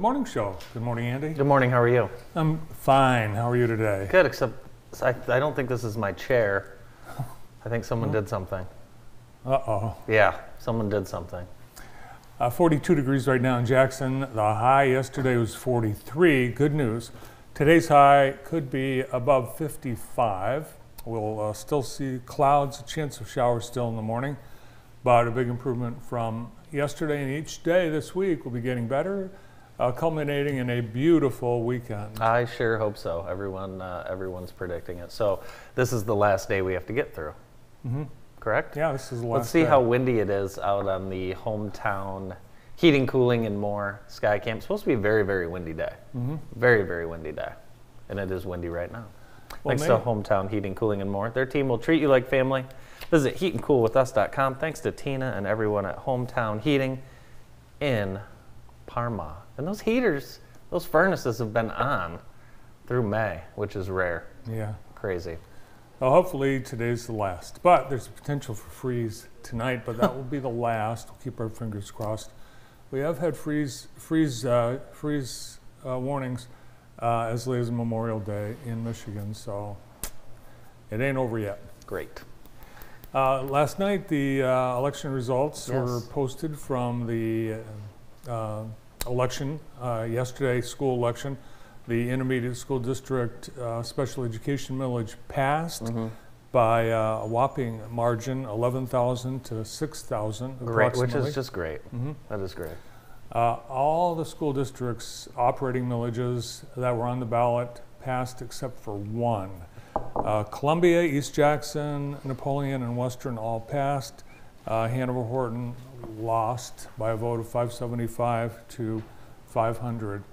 Morning Show. Good morning, Andy. Good morning, how are you? I'm fine. How are you today? Good, except I don't think this is my chair. I think someone did something. Uh-oh. Yeah, someone did something. 42 degrees right now in Jackson. The high yesterday was 43. Good news. Today's high could be above 55. We'll still see clouds, a chance of showers still in the morning, but a big improvement from yesterday, and each day this week will be getting better, culminating in a beautiful weekend. I sure hope so. Everyone's predicting it. So this is the last day we have to get through. Mm-hmm. Correct? Yeah, this is the last Let's see day. how windy it is out on the hometown heating, cooling, and more Sky Camp. It's supposed to be a very, very windy day. Mm-hmm. Very, very windy day. And it is windy right now. Well, Thanks to Hometown Heating, Cooling, and More. Their team will treat you like family. Visit heatandcoolwithus.com. Thanks to Tina and everyone at Hometown Heating in Parma. And those heaters, those furnaces have been on through May, which is rare. Yeah. Crazy. Well, hopefully today's the last, but there's a potential for freeze tonight, but that will be the last. We'll keep our fingers crossed. We have had freeze warnings as late as Memorial Day in Michigan, so it ain't over yet. Great. Last night, the election results Yes. were posted from the election, yesterday, school election. The intermediate school district special education millage passed by a whopping margin, 11,000 to 6,000 Great, approximately. which is just great. That is great. All the school districts' operating millages that were on the ballot passed except for one. Columbia, East Jackson, Napoleon, and Western all passed. Hanover Horton lost by a vote of 575 to 500.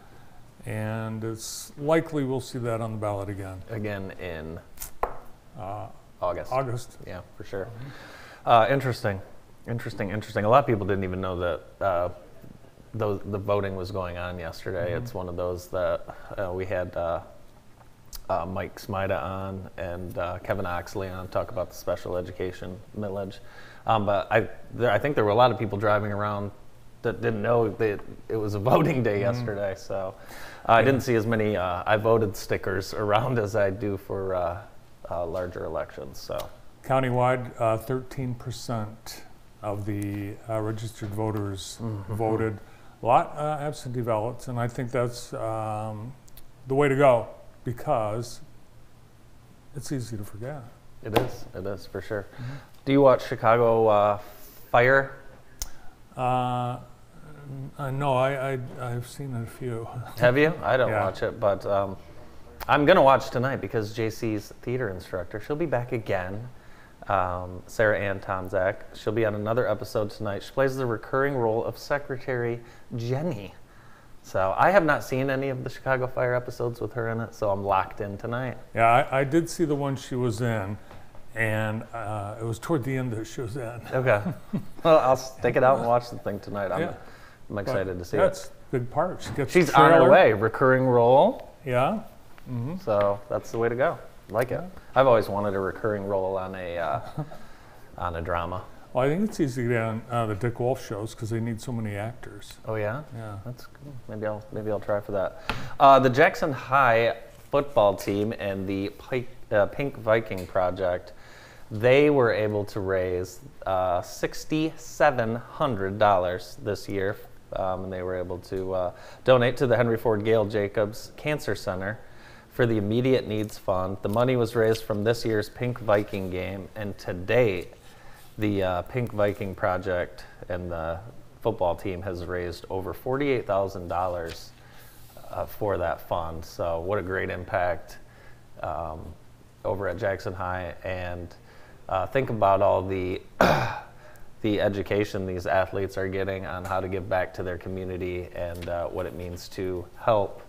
And it's likely we'll see that on the ballot again. Again in August. August. Yeah, for sure. Interesting. A lot of people didn't even know that the voting was going on yesterday. It's one of those that we had Mike Smida on and Kevin Oxley on talk about the special education millage. But I think there were a lot of people driving around that didn't know that it was a voting day yesterday. So I didn't see as many I voted stickers around as I do for larger elections. So Countywide, 13% of the registered voters voted. A lot absentee ballots, and I think that's the way to go because it's easy to forget. It is for sure. Do you watch Chicago Fire? No, I've seen a few. Have you? I don't Yeah. watch it, but I'm going to watch tonight because JC's theater instructor, she'll be back again. Sarah Ann Tomzak. She'll be on another episode tonight. She plays the recurring role of Secretary Jenny. So I have not seen any of the Chicago Fire episodes with her in it, so I'm locked in tonight. Yeah, I did see the one she was in, and it was toward the end that she was in. Okay. Well, I'll stick it out and watch the thing tonight. I'm excited to see it. That's a big part. She's on her way. Recurring role. Yeah. So that's the way to go. Like it. I've always wanted a recurring role on a drama. Well, I think it's easy to get on the Dick Wolf shows because they need so many actors. Oh yeah? Yeah. That's cool. Maybe I'll try for that. The Jackson High football team and the Pink Viking Project, they were able to raise $6,700 this year, and they were able to donate to the Henry Ford Gale Jacobs Cancer Center for the Immediate Needs Fund. The money was raised from this year's Pink Viking game, and to date, the Pink Viking Project and the football team has raised over $48,000 for that fund. So what a great impact over at Jackson High. And think about all the the education these athletes are getting on how to give back to their community and what it means to help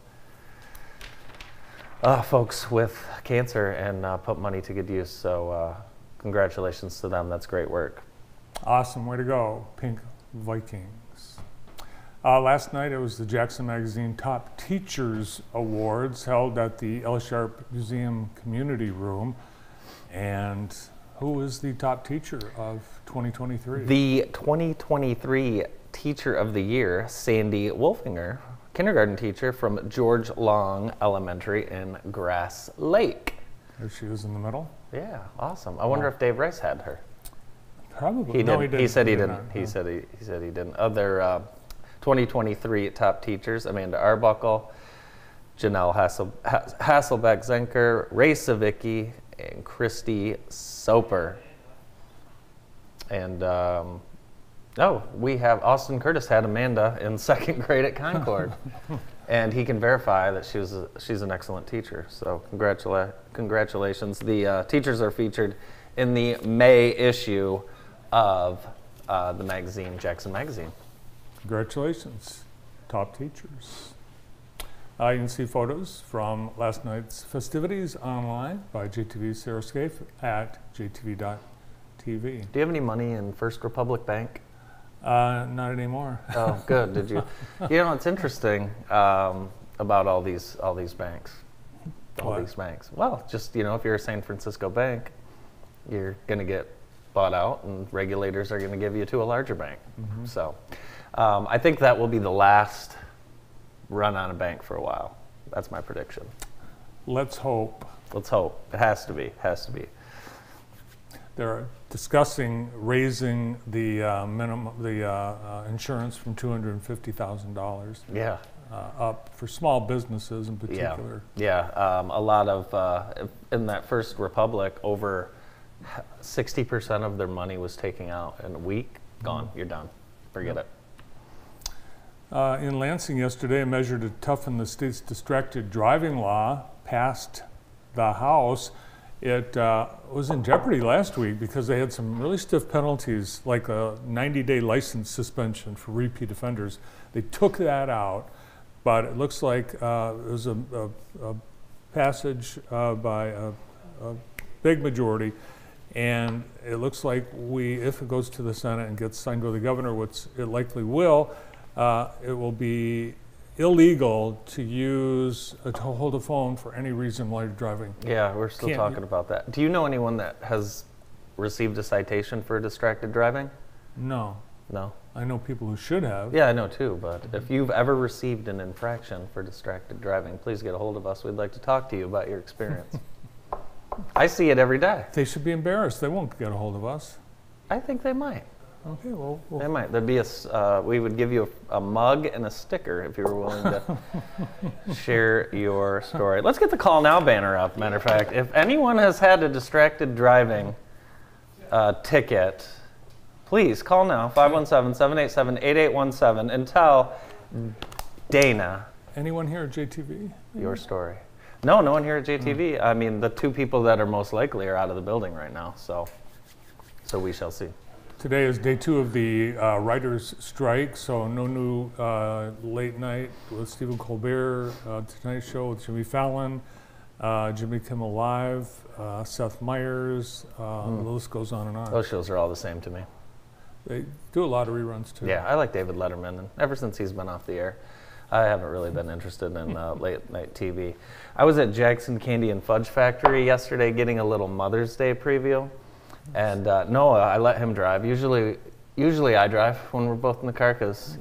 folks with cancer and put money to good use. So congratulations to them. That's great work. Awesome. Way to go, Pink Vikings. Last night it was the Jackson Magazine Top Teachers Awards held at the L. Sharp Museum Community Room. And who is the top teacher of 2023? The 2023 Teacher of the Year, Sandy Wolfinger, kindergarten teacher from George Long Elementary in Grass Lake. There she is in the middle. Yeah, awesome. I wonder if Dave Rice had her. Probably. He No, didn't. He said he didn't. not, He no. said he didn't. Other 2023 top teachers: Amanda Arbuckle, Janelle Hasselbeck-Zenker, Ray Savicki, and Christy Soper. And we have Austin Curtis had Amanda in second grade at Concord, and he can verify that she's an excellent teacher. So congratulations. The teachers are featured in the May issue of the magazine, Jackson Magazine. Congratulations, top teachers. You can see photos from last night's festivities online by JTV's Sarah Scaife at jtv.tv. Do you have any money in First Republic Bank? Not anymore. Oh, good. Did you? You know, it's interesting about all these banks. All What? these banks. Well, just if you're a San Francisco bank, you're going to get bought out, and regulators are going to give you to a larger bank. Mm-hmm. So, I think that will be the last run on a bank for a while. That's my prediction. Let's hope. Let's hope. It has to be. Has to be. They're discussing raising the insurance from $250,000 Yeah. up for small businesses in particular. Yeah. A lot of in that First Republic, over 60% of their money was taken out in a week. Gone. You're done. Forget it. In Lansing yesterday, a measure to toughen the state's distracted driving law passed the House. It was in jeopardy last week because they had some really stiff penalties, like a 90-day license suspension for repeat offenders. They took that out, but it looks like it was a passage by a big majority, and it looks like if it goes to the Senate and gets signed by the governor, which it likely will, it will be illegal to hold a phone for any reason while you're driving. Yeah, we're still talking about that. Do you know anyone that has received a citation for distracted driving? No. No. I know people who should have. Yeah, I know too, but if you've ever received an infraction for distracted driving, please get a hold of us. We'd like to talk to you about your experience. I see it every day. They should be embarrassed. They won't get a hold of us. I think they might. Okay, well, They might. There'd be we would give you a mug and a sticker if you were willing to share your story. Let's get the Call Now banner up, matter of fact. If anyone has had a distracted driving ticket, please call now, 517-787-8817, and tell Dana anyone here at JTV? your story. No one here at JTV. I mean, the two people that are most likely are out of the building right now, so we shall see. Today is day 2 of the writers' strike, so no new late night with Stephen Colbert, Tonight Show with Jimmy Fallon, Jimmy Kimmel Live, Seth Meyers, the list goes on and on. Those shows are all the same to me. They do a lot of reruns too. Yeah, I like David Letterman, and ever since he's been off the air, I haven't really been interested in late night TV. I was at Jackson Candy and Fudge Factory yesterday getting a little Mother's Day preview. And Noah, I let him drive. Usually I drive when we're both in the car because,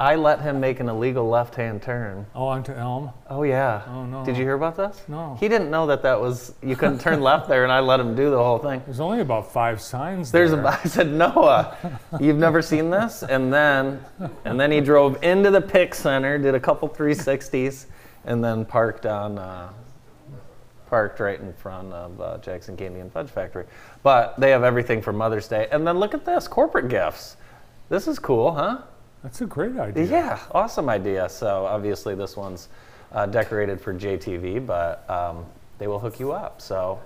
I let him make an illegal left-hand turn. Oh, onto Elm? Oh, yeah. Oh, no. Did you hear about this? No. He didn't know that was, you couldn't turn left there, and I let him do the whole thing. There's only about 5 signs I there. said, Noah, you've never seen this? And then he drove into the pick center, did a couple 360s, and then parked right in front of Jackson Candy and Fudge Factory. But they have everything for Mother's Day. And then look at this, corporate gifts. This is cool, huh? That's a great idea. Yeah, awesome idea. So obviously this one's decorated for JTV, but they will hook you up. So,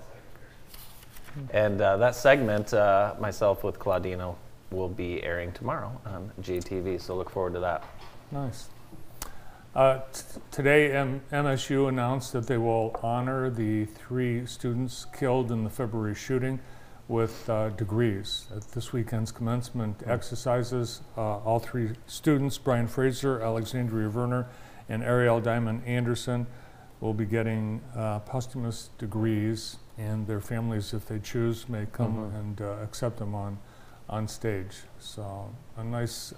and that segment, myself with Claudino, will be airing tomorrow on JTV. So look forward to that. Nice. Today, MSU announced that they will honor the 3 students killed in the February shooting with degrees. At this weekend's commencement exercises, all 3 students, Brian Fraser, Alexandria Verner, and Ariel Diamond Anderson, will be getting posthumous degrees, and their families, if they choose, may come and accept them on stage. So a nice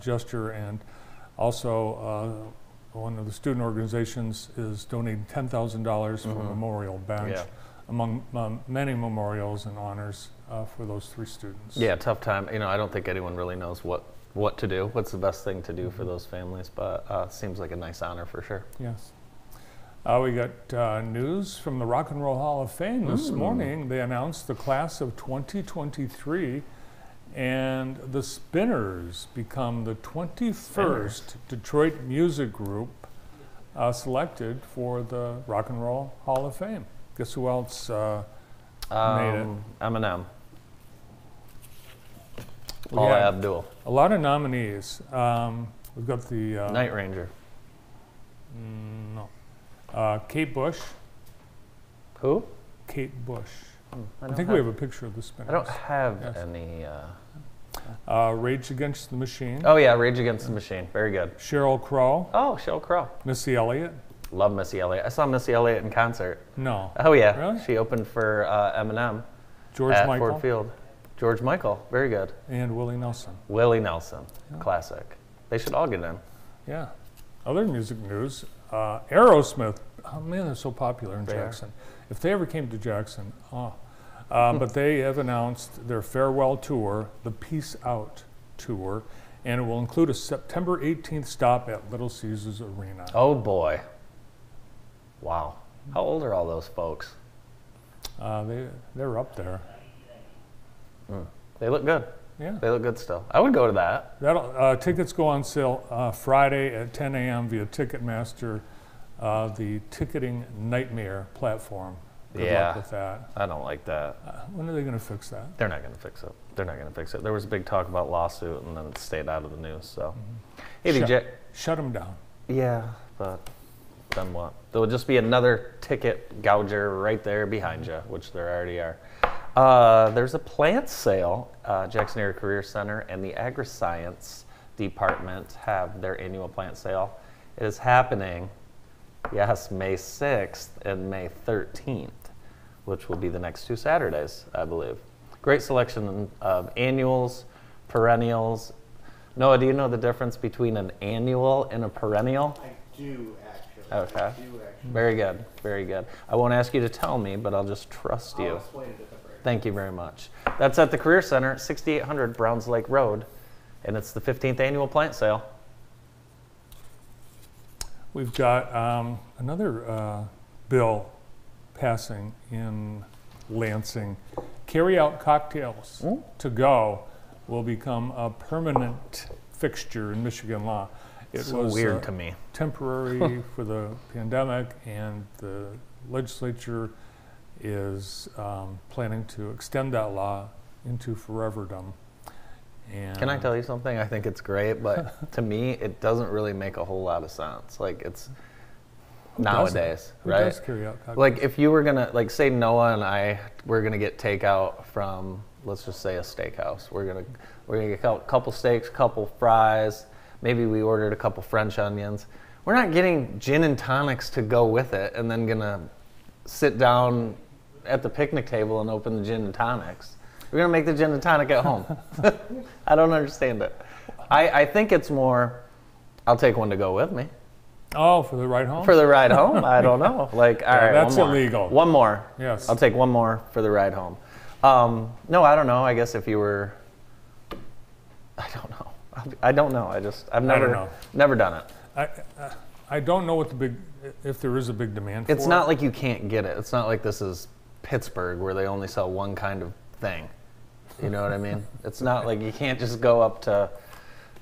gesture, and Also, one of the student organizations is donating $10,000 for a memorial bench, Yeah. among many memorials and honors for those 3 students. Yeah, tough time. You know, I don't think anyone really knows what to do. What's the best thing to do for those families? But seems like a nice honor for sure. Yes. We got news from the Rock and Roll Hall of Fame this morning. They announced the class of 2023, and the Spinners become the 21st Detroit music group selected for the Rock and Roll Hall of Fame. Guess who else made it? Eminem. We Paula had Abdul. a lot of nominees. We've got the Night Ranger. no, Kate Bush. Who? Kate Bush. I don't think we have a picture of the Spinners. I don't have Yes. any. Rage Against the Machine. Oh yeah, Rage Against the Machine. Very good. Sheryl Crow. Oh, Sheryl Crow. Missy Elliott. Love Missy Elliott. I saw Missy Elliott in concert. No. Oh yeah, Really? she opened for Eminem George at Michael. Ford Field. George Michael, very good. And Willie Nelson. Willie Nelson, classic. They should all get in. Yeah. Other music news. Aerosmith. Oh man, they're so popular in They are. Jackson. If they ever came to Jackson, but they have announced their farewell tour, the Peace Out tour, and it will include a September 18th stop at Little Caesars Arena. Oh boy. Wow. How old are all those folks? They're up there. They look good. Yeah. They look good still. I would go to that. Tickets go on sale Friday at 10 a.m. via Ticketmaster, the ticketing nightmare platform. Good Yeah. luck with that. I don't like that. When are they going to fix that? They're not going to fix it. They're not going to fix it. There was a big talk about lawsuit, and then it stayed out of the news. So, hey, DJ. Shut them down. Yeah, but then what? There will just be another ticket gouger right there behind you, which there already are. There's a plant sale. Jackson Area Career Center and the Agri-Science Department have their annual plant sale. It is happening, yes, May 6th and May 13th, which will be the next 2 Saturdays, I believe. Great selection of annuals, perennials. Noah, do you know the difference between an annual and a perennial? I do actually. Okay. I do actually. Very good, very good. I won't ask you to tell me, but I'll just trust you. I'll explain it at the break. Thank you very much. That's at the Career Center, 6800 Browns Lake Road, and it's the 15th annual plant sale. We've got another bill passing in Lansing. Carry-out cocktails to go will become a permanent fixture in Michigan law. It So was weird to me. temporary for the pandemic, and the legislature is planning to extend that law into foreverdom. And Can I tell you something? I think it's great, but to me, it doesn't really make a whole lot of sense. Like, it's nowadays, Who right? does carry out cocktails? Like, if you were gonna, like, say Noah and I were gonna get takeout from, let's just say, a steakhouse. We're gonna get a couple steaks, couple fries. Maybe we ordered a couple French onions. We're not getting gin and tonics to go with it, and then gonna sit down at the picnic table and open the gin and tonics. We're gonna make the gin and tonic at home. I don't understand it. I think it's more, I'll take one to go with me. Oh, for the ride home? For the ride home? I don't know. Like, all right, that's one more. illegal. One more. Yes. I'll take one more for the ride home. No, I don't know. I guess if you were, I don't know. I've know. never done it. I don't know what if there is a big demand for it. It's not like you can't get it. It's not like this is Pittsburgh where they only sell one kind of thing. You know what I mean? It's not like you can't just go up to,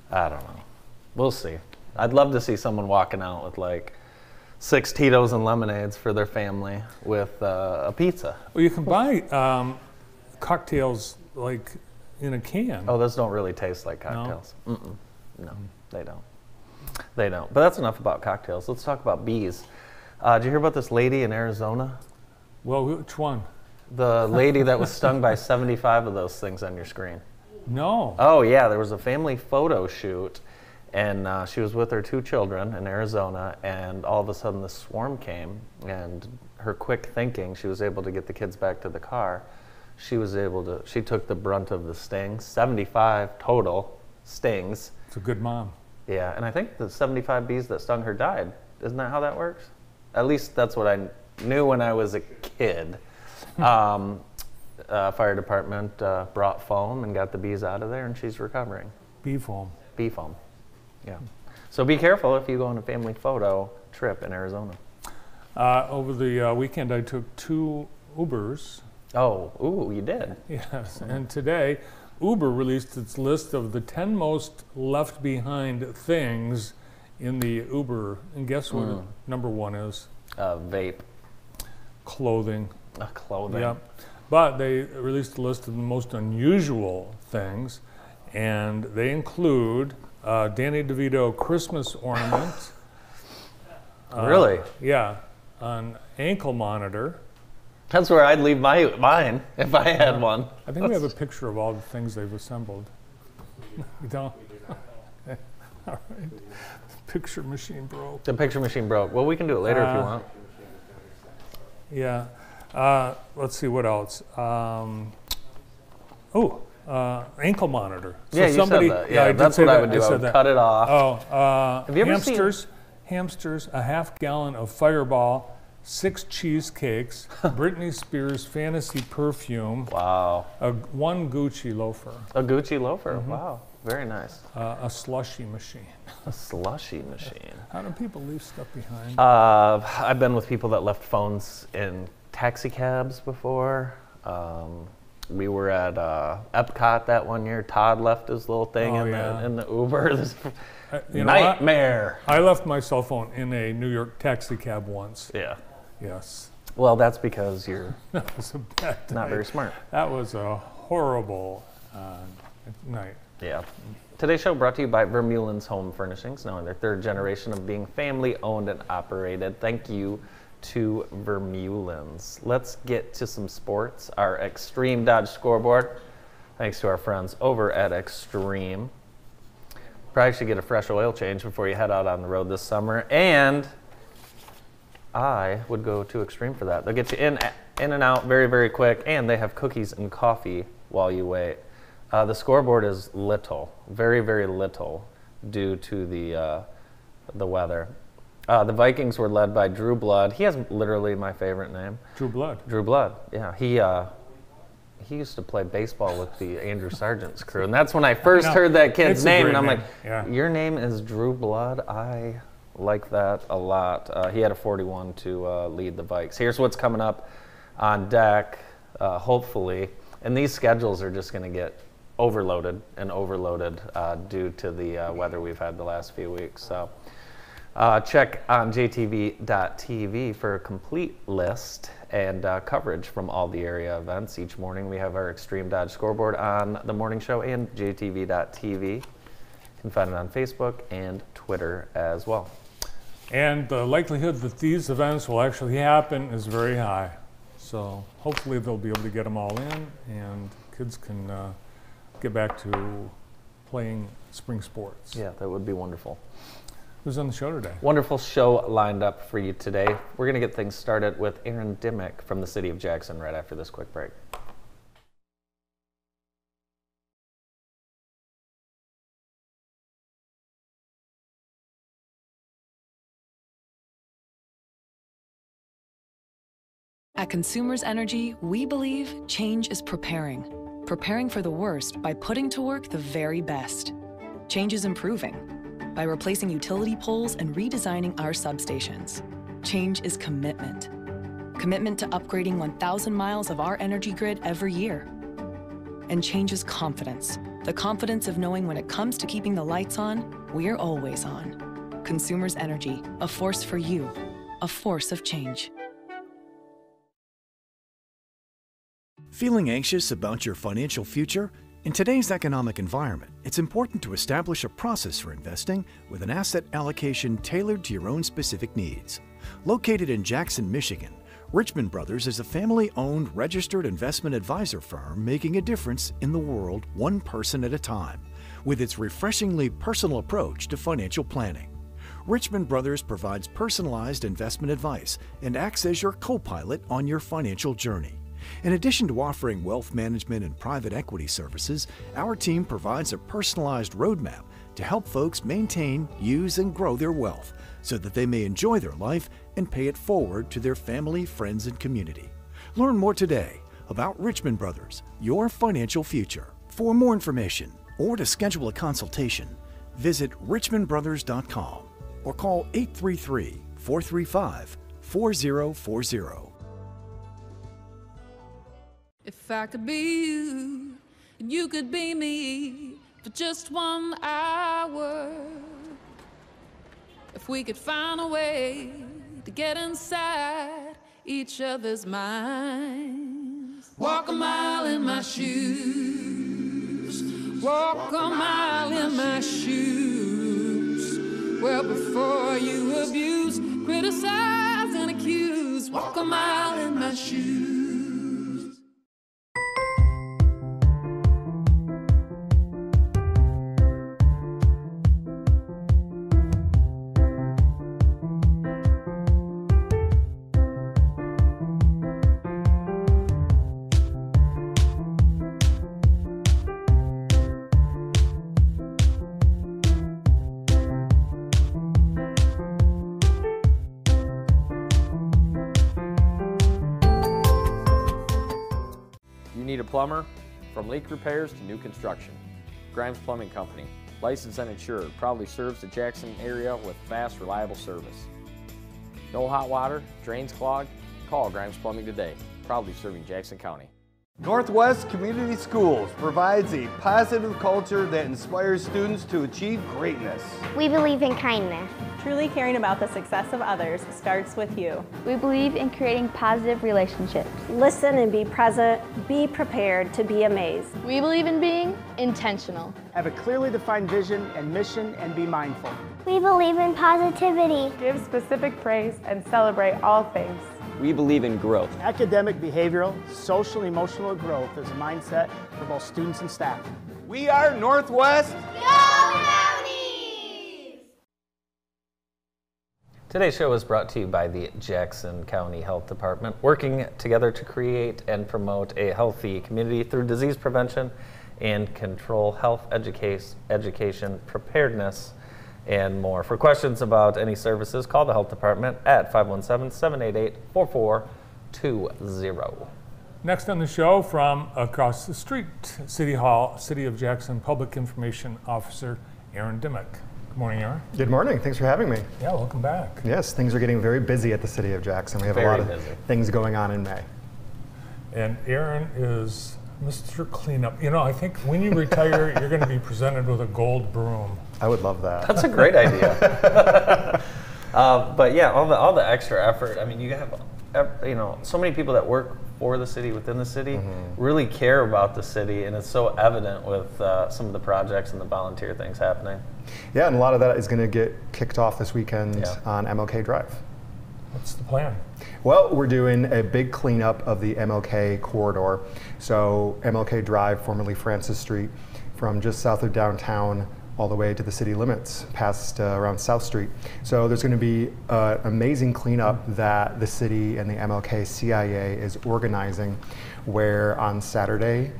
I don't know. We'll see. I'd love to see someone walking out with like 6 Tito's and lemonades for their family with a pizza. Well, you can buy cocktails like in a can. Oh, those don't really taste like cocktails. No, they don't. They don't. But that's enough about cocktails. Let's talk about bees. Did you hear about this lady in Arizona? Well, which one? The lady that was stung by 75 of those things on your screen. No. Oh, yeah. There was a family photo shoot, and she was with her 2 children in Arizona, and all of a sudden the swarm came, and her quick thinking, she was able to get the kids back to the car. She took the brunt of the stings, 75 total stings. It's a good mom. Yeah, and I think the 75 bees that stung her died. Isn't that how that works? At least that's what I knew when I was a kid. Fire department brought foam and got the bees out of there, and she's recovering. Bee foam. Bee foam. Yeah. So be careful if you go on a family photo trip in Arizona. Over the weekend, I took 2 Ubers. Oh, ooh, you did. Yes, and today, Uber released its list of the 10 most left behind things in the Uber. And guess what number 1 is? Vape. Clothing. Clothing. Yep. But they released a list of the most unusual things, and they include Danny DeVito Christmas ornament. Really? Yeah, an ankle monitor. That's where I'd leave mine if I had one. I think we have a picture of all the things they've assembled. You don't? All right. The picture machine broke. The picture machine broke. Well, we can do it later if you want. Yeah. Let's see what else. Ankle monitor. So Yeah, you said that. Yeah, I did that's say what I that. would do. I said would that. cut it off. Oh, Have you ever hamsters, a half gallon of Fireball, 6 cheesecakes, Britney Spears fantasy perfume, Wow. 1 Gucci loafer, A Gucci loafer. Wow. Very nice. a slushy machine. A slushy machine. How do people leave stuff behind? I've been with people that left phones in taxi cabs before. We were at Epcot that one year. Todd left his little thing in the Uber. This nightmare. I left my cell phone in a New York taxi cab once. Yeah. Yes. Well, that's because you're That was a bad not night. very smart. That was a horrible night. Yeah. Today's show brought to you by Vermeulen's Home Furnishings, now in their 3rd generation of being family owned and operated. Thank you to Vermeulen's. Let's get to some sports. Our Extreme Dodge scoreboard, thanks to our friends over at Extreme. Probably should get a fresh oil change before you head out on the road this summer. And I would go to Extreme for that. They'll get you in and out very, very quick, and they have cookies and coffee while you wait. The scoreboard is little, very, very little, due to the weather. The Vikings were led by Drew Blood. He has literally my favorite name. Drew Blood. Drew Blood. Yeah, he used to play baseball with the Andrew Sargent's crew, and that's when I first heard that kid's It's a name, great and I'm name. like, Yeah. your name is Drew Blood? I like that a lot. He had a 41 to lead the Vikes. Here's what's coming up on deck, hopefully, and these schedules are just going to get overloaded due to the weather we've had the last few weeks. So check on jtv.tv for a complete list and coverage from all the area events. Each morning we have our Extreme Dodge scoreboard on the morning show and jtv.tv. You can find it on Facebook and Twitter as well. And the likelihood that these events will actually happen is very high. So hopefully they'll be able to get them all in, and kids can get back to playing spring sports. Yeah, that would be wonderful. Who's on the show today? Wonderful show lined up for you today. We're going to get things started with Aaron Dimmick from the city of Jackson right after this quick break. At Consumers Energy, we believe change is preparing for the worst by putting to work the very best. Change is improving by replacing utility poles and redesigning our substations. Change is commitment to upgrading 1,000 miles of our energy grid every year. And change is confidence, the confidence of knowing when it comes to keeping the lights on, we're always on. Consumers Energy, a force for you, a force of change. Feeling anxious about your financial future? In today's economic environment, it's important to establish a process for investing with an asset allocation tailored to your own specific needs. Located in Jackson, Michigan, Richmond Brothers is a family-owned registered investment advisor firm making a difference in the world one person at a time with its refreshingly personal approach to financial planning. Richmond Brothers provides personalized investment advice and acts as your co-pilot on your financial journey. In addition to offering wealth management and private equity services, our team provides a personalized roadmap to help folks maintain, use, and grow their wealth so that they may enjoy their life and pay it forward to their family, friends, and community. Learn more today about Richmond Brothers, your financial future. For more information or to schedule a consultation, visit richmondbrothers.com or call 833-435-4040. If I could be you, and you could be me for just 1 hour. If we could find a way to get inside each other's minds. Walk a mile in my shoes. Walk a mile in my shoes. Well, before you abuse, criticize, and accuse. Walk a mile in my shoes. Need a plumber? From leak repairs to new construction. Grimes Plumbing Company, licensed and insured, proudly serves the Jackson area with fast, reliable service. No hot water, drains clogged? Call Grimes Plumbing today, proudly serving Jackson County. Northwest Community Schools provides a positive culture that inspires students to achieve greatness. We believe in kindness. Truly caring about the success of others starts with you. We believe in creating positive relationships. Listen and be present. Be prepared to be amazed. We believe in being intentional. Have a clearly defined vision and mission and be mindful. We believe in positivity. Give specific praise and celebrate all things. We believe in growth. Academic, behavioral, social, and emotional growth is a mindset for both students and staff. We are Northwest. Today's show is brought to you by the Jackson County Health Department, working together to create and promote a healthy community through disease prevention and control, health education, preparedness, and more. For questions about any services, call the Health Department at 517-788-4420. Next on the show, from across the street, City Hall, City of Jackson Public Information Officer Aaron Dimmick. Good morning, Aaron. Good morning. Thanks for having me. Yeah, welcome back. Yes, things are getting very busy at the City of Jackson. We have a lot of things going on in May. And Aaron is Mr. Cleanup. You know, I think when you retire, you're going to be presented with a gold broom. I would love that. That's a great idea. But yeah, all the extra effort. I mean, you have so many people that work for the city, within the city, really care about the city, and it's so evident with some of the projects and the volunteer things happening. Yeah, and a lot of that is going to get kicked off this weekend on MLK Drive. What's the plan? Well, we're doing a big cleanup of the MLK corridor. So MLK Drive, formerly Francis Street, from just south of downtown all the way to the city limits, past around South Street. So there's going to be an amazing cleanup that the city and the MLK CIA is organizing, where on Saturday,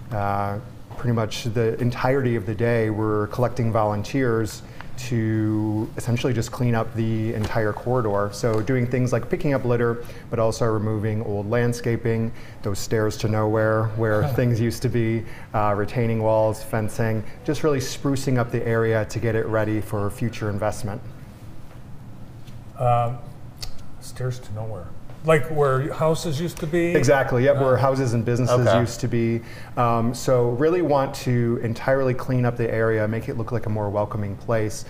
pretty much the entirety of the day, we're collecting volunteers to essentially just clean up the entire corridor. So doing things like picking up litter, but also removing old landscaping, those stairs to nowhere where things used to be, retaining walls, fencing, just really sprucing up the area to get it ready for future investment. Stairs to nowhere. Like where houses used to be? Exactly, yep, where houses and businesses used to be. So really want to entirely clean up the area, make it look like a more welcoming place,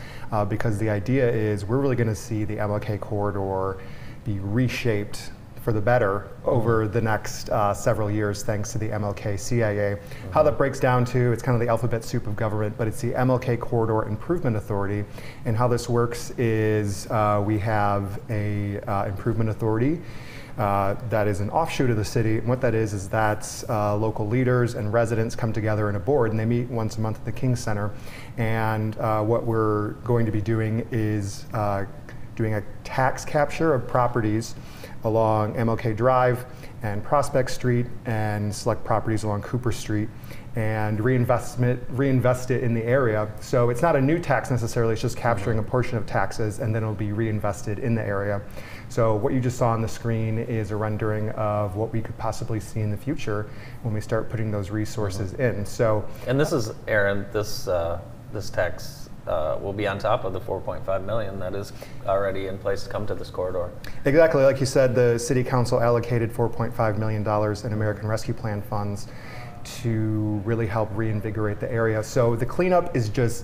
because the idea is we're really going to see the MLK corridor be reshaped for the better over the next several years, thanks to the MLK CIA. How that breaks down to, it's kind of the alphabet soup of government, but it's the MLK Corridor Improvement Authority. And how this works is we have a improvement authority that is an offshoot of the city. And what that is that's local leaders and residents come together in a board, and they meet once a month at the King Center. And what we're going to be doing is doing a tax capture of properties along MLK Drive and Prospect Street and select properties along Cooper Street and reinvest it in the area. So it's not a new tax necessarily, it's just capturing a portion of taxes and then it'll be reinvested in the area. So what you just saw on the screen is a rendering of what we could possibly see in the future when we start putting those resources in. So, and this is, Aaron, this tax will be on top of the $4.5 million that is already in place to come to this corridor. Exactly, like you said, the City Council allocated $4.5 million in American Rescue Plan funds to really help reinvigorate the area. So the cleanup is just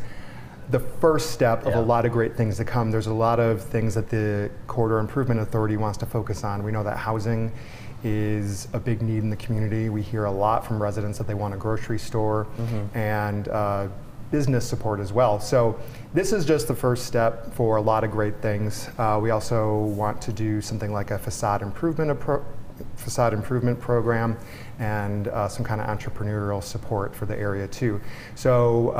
the first step of a lot of great things to come. There's a lot of things that the Corridor Improvement Authority wants to focus on. We know that housing is a big need in the community. We hear a lot from residents that they want a grocery store and business support as well. So this is just the first step for a lot of great things. We also want to do something like a facade improvement program and some kind of entrepreneurial support for the area too. So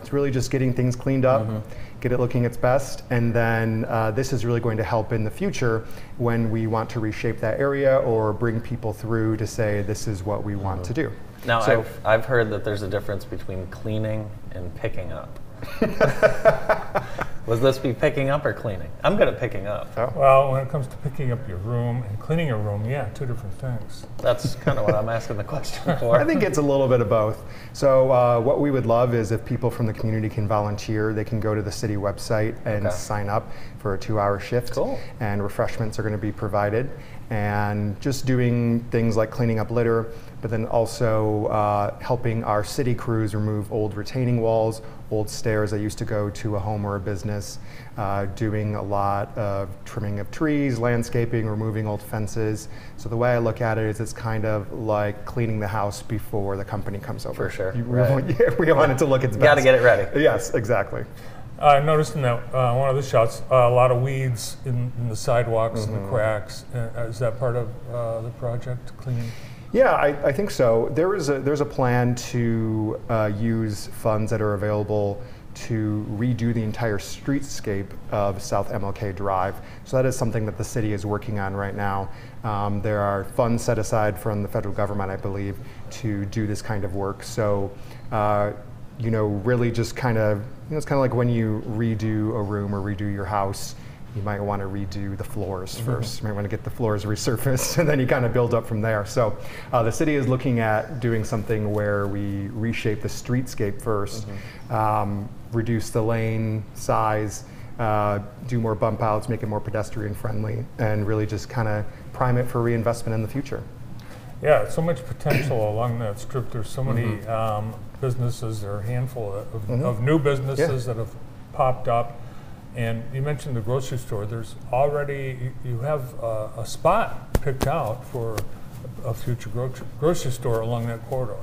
it's really just getting things cleaned up, get it looking its best, and then this is really going to help in the future when we want to reshape that area or bring people through to say this is what we want to do. Now, so, I've heard that there's a difference between cleaning and picking up. Was this be picking up or cleaning? I'm good at picking up. Well, when it comes to picking up your room and cleaning your room, yeah, two different things. That's kind of what I'm asking the question for. I think it's a little bit of both. So what we would love is if people from the community can volunteer, they can go to the city website and sign up for a 2-hour shift. Cool. And refreshments are going to be provided. And just doing things like cleaning up litter, but then also helping our city crews remove old retaining walls, old stairs that used to go to a home or a business, doing a lot of trimming of trees, landscaping, removing old fences. So the way I look at it is it's kind of like cleaning the house before the company comes over. For sure. We want it to look its best. Got to get it ready. Yes, exactly. I noticed in that one of the shots a lot of weeds in the sidewalks and the cracks. Is that part of the project, cleaning? Yeah, I think so. There's a plan to use funds that are available to redo the entire streetscape of South MLK Drive. So that is something that the city is working on right now. There are funds set aside from the federal government, I believe, to do this kind of work. So, really just kind of, it's kind of like when you redo a room or redo your house, you might want to redo the floors first. You might want to get the floors resurfaced and then you kind of build up from there. So the city is looking at doing something where we reshape the streetscape first, reduce the lane size, do more bump outs, make it more pedestrian friendly, and really just kind of prime it for reinvestment in the future. Yeah, so much potential along that strip. There's so many businesses, there are a handful of new businesses that have popped up. And you mentioned the grocery store. There's already, you have a spot picked out for a future grocery store along that corridor.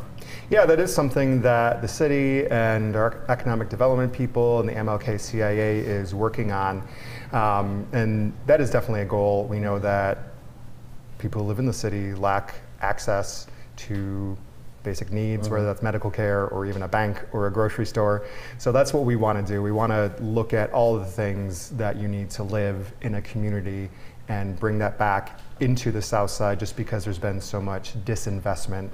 Yeah, that is something that the city and our economic development people and the MLK CIA is working on. And that is definitely a goal. We know that people who live in the city lack access to basic needs, whether that's medical care or even a bank or a grocery store. So that's what we want to do. We want to look at all the things that you need to live in a community and bring that back into the South Side, just because there's been so much disinvestment.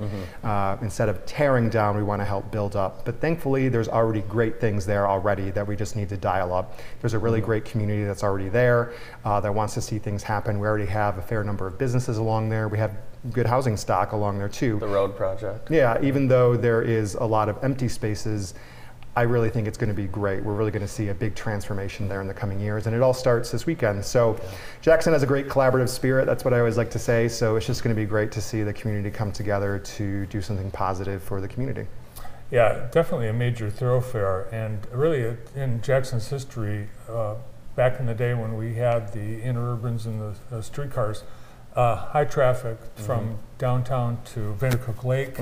Instead of tearing down, we want to help build up. But thankfully, there's already great things there already that we just need to dial up. There's a really great community that's already there that wants to see things happen. We already have a fair number of businesses along there. We have good housing stock along there too. The road project. Yeah, even though there is a lot of empty spaces, I really think it's going to be great. We're really going to see a big transformation there in the coming years, and it all starts this weekend. So Jackson has a great collaborative spirit. That's what I always like to say. So it's just going to be great to see the community come together to do something positive for the community. Yeah, definitely a major thoroughfare, and really in Jackson's history, back in the day when we had the interurbans and the streetcars, high traffic from downtown to Vandercook Lake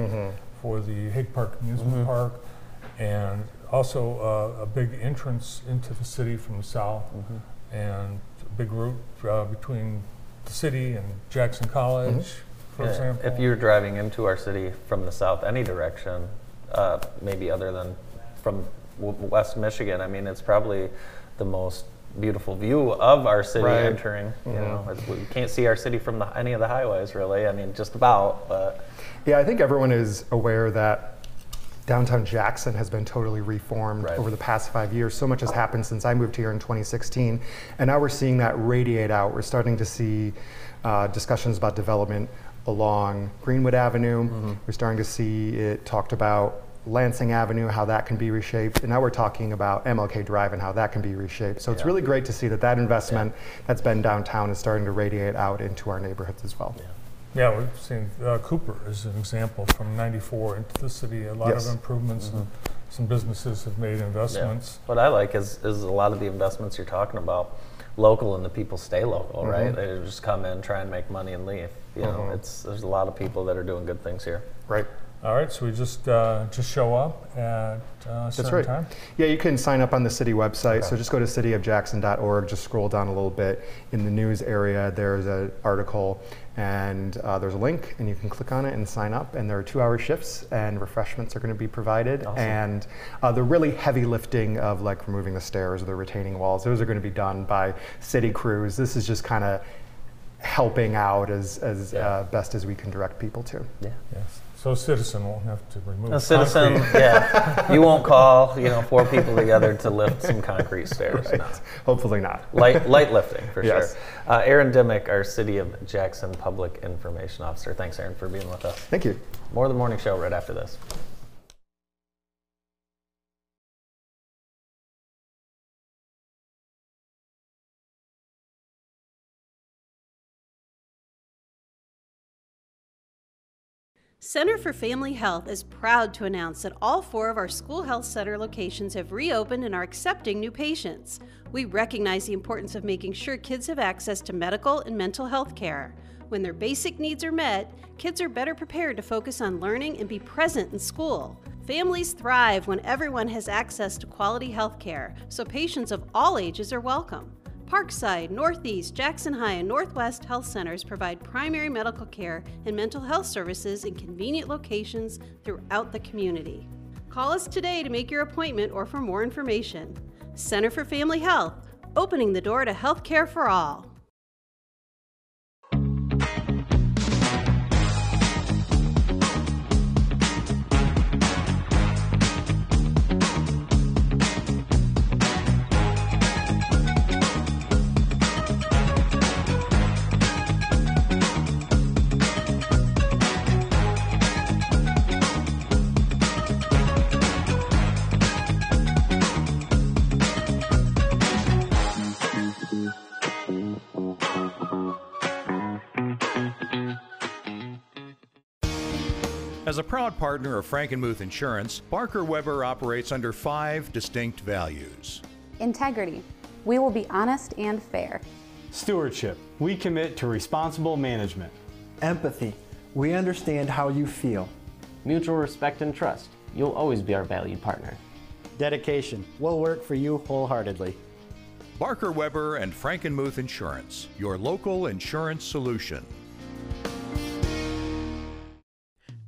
for the Hague Park Amusement Park, and also a big entrance into the city from the south, and a big route between the city and Jackson College, for example. If you're driving into our city from the south, any direction, maybe other than from West Michigan, I mean, it's probably the most beautiful view of our city Right. entering. You know, we can't see our city from any of the highways, really. I mean, just about, but. Yeah, I think everyone is aware that downtown Jackson has been totally reformed over the past 5 years. So much has happened since I moved here in 2016, and now we're seeing that radiate out. We're starting to see discussions about development along Greenwood Avenue. We're starting to see it talked about Lansing Avenue, how that can be reshaped, and now we're talking about MLK Drive and how that can be reshaped. So it's really great to see that that investment that's been downtown is starting to radiate out into our neighborhoods as well. Yeah, we've seen Cooper as an example from '94 into the city. A lot of improvements, and some businesses have made investments. What I like is a lot of the investments you're talking about local, and the people stay local, right? They just come in, try and make money and leave. You know, there's a lot of people that are doing good things here. Right. All right, so we just show up at a certain time? Yeah, you can sign up on the city website. So just go to cityofjackson.org, just scroll down a little bit. In the news area, there's an article, and there's a link, and you can click on it and sign up. And there are 2-hour shifts, and refreshments are going to be provided. Awesome. And the really heavy lifting of like removing the stairs or the retaining walls, those are going to be done by city crews. This is just kind of helping out as best as we can direct people to. Yeah. Yes. So a citizen won't have to remove a citizen, concrete. you won't call 4 people together to lift some concrete stairs. Right. No. Hopefully not. Light lifting, for Yes. sure. Aaron Dimmick, our City of Jackson Public Information Officer. Thanks, Aaron, for being with us. Thank you. More of the morning show right after this. Center for Family Health is proud to announce that all 4 of our school health center locations have reopened and are accepting new patients. We recognize the importance of making sure kids have access to medical and mental health care. When their basic needs are met, kids are better prepared to focus on learning and be present in school. Families thrive when everyone has access to quality health care, so patients of all ages are welcome. Parkside, Northeast, Jackson High, and Northwest Health Centers provide primary medical care and mental health services in convenient locations throughout the community. Call us today to make your appointment or for more information. Center for Family Health, opening the door to health care for all. As a proud partner of Frankenmuth Insurance, Barker Weber operates under 5 distinct values. Integrity. We will be honest and fair. Stewardship. We commit to responsible management. Empathy. We understand how you feel. Mutual respect and trust. You'll always be our valued partner. Dedication. We'll work for you wholeheartedly. Barker Weber and Frankenmuth Insurance, your local insurance solution.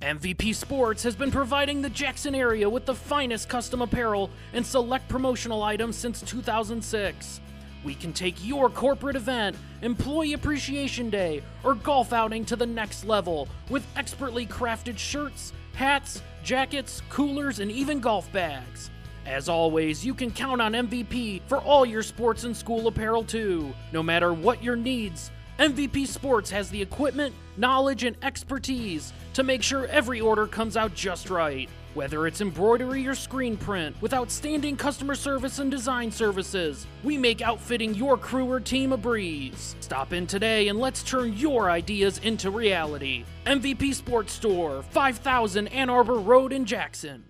MVP Sports has been providing the Jackson area with the finest custom apparel and select promotional items since 2006. We can take your corporate event, Employee Appreciation Day, or golf outing to the next level with expertly crafted shirts, hats, jackets, coolers, and even golf bags. As always, you can count on MVP for all your sports and school apparel too. No matter what your needs, MVP Sports has the equipment, knowledge, and expertise to make sure every order comes out just right. Whether it's embroidery or screen print, with outstanding customer service and design services, we make outfitting your crew or team a breeze. Stop in today and let's turn your ideas into reality. MVP Sports Store, 5000 Ann Arbor Road in Jackson.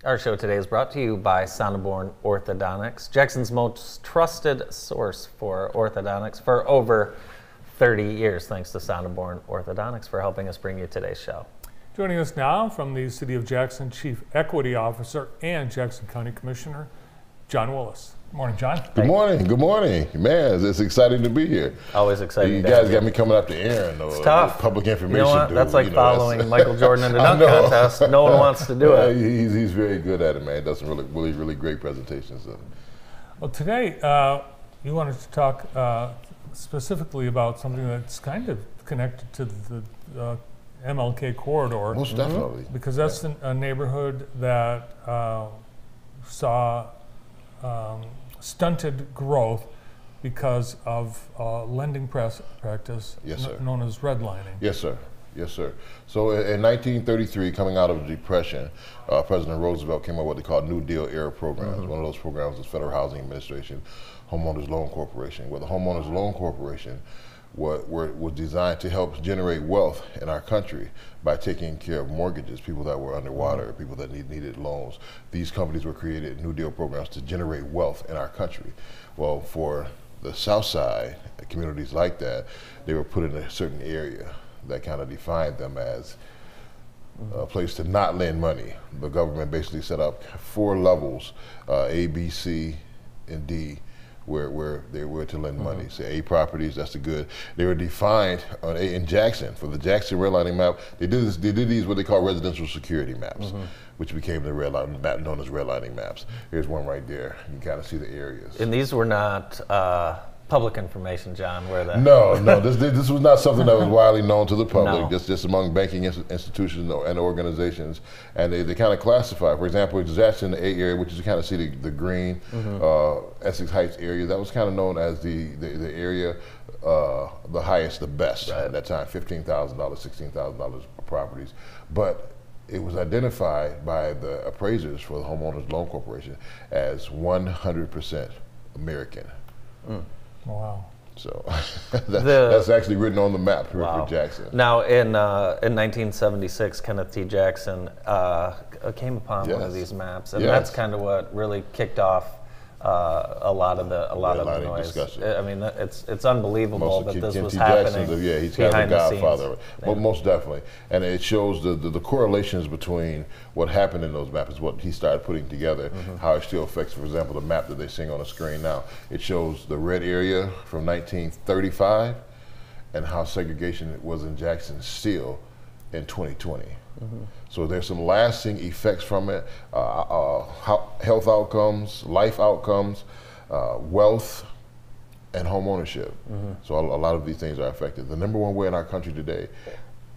Our show today is brought to you by Sonneborn Orthodontics, Jackson's most trusted source for orthodontics for over 30 years. Thanks to Sonneborn Orthodontics for helping us bring you today's show. Joining us now from the City of Jackson Chief Equity Officer and Jackson County Commissioner, John Willis. Morning, John. Good morning. Good morning. Man, it's exciting to be here. Always exciting. You guys got me coming up to Aaron. It's tough. Public information. You know what? Dude, that's like following Michael Jordan in the dunk contest. No one wants to do it. He's very good at it, man. He does some really great presentations. So. Well, today you wanted to talk specifically about something that's kind of connected to the MLK corridor. Most definitely. Because that's a neighborhood that saw stunted growth because of lending practice known as redlining. Yes, sir. Yes, sir. So in 1933, coming out of the Depression, President Roosevelt came up with what they called New Deal era programs. One of those programs was Federal Housing Administration, Homeowners Loan Corporation, where the Homeowners Loan Corporation was designed to help generate wealth in our country by taking care of mortgages, people that were underwater, people that needed loans. These companies were created, New Deal programs, to generate wealth in our country. Well, for the South Side, communities like that, they were put in a certain area that kind of defined them as a place to not lend money. The government basically set up 4 levels, A, B, C, and D, where they were to lend money. So A properties, that's the good. They were defined on in Jackson, for the Jackson redlining map. They did these what they call residential security maps, which became the redlining map known as redlining maps. Here's one right there. You can kind of see the areas. And these were not public information, John, were they? No, this was not something that was widely known to the public, just among banking institutions and organizations. And they kind of classify, for example, Jackson, the A area, which is you kind of see the green, Essex Heights area, that was kind of known as the area, the highest, the best at that time, $15,000, $16,000 properties. But it was identified by the appraisers for the Homeowners Loan Corporation as 100% American. Wow. So that's actually written on the map for Jackson. Now, in 1976, Kenneth T. Jackson came upon one of these maps, and that's kind of what really kicked off a lot of the noise. Discussion. I mean, it's unbelievable that this was happening. He's kind of the godfather. Most definitely, and it shows the correlations between what happened in those maps is what he started putting together. How it still affects, for example, the map that they're seeing on the screen now. It shows the red area from 1935, and how segregation was in Jackson still in 2020. So there's some lasting effects from it, health outcomes, life outcomes, wealth, and home ownership. So a lot of these things are affected. The number one way in our country today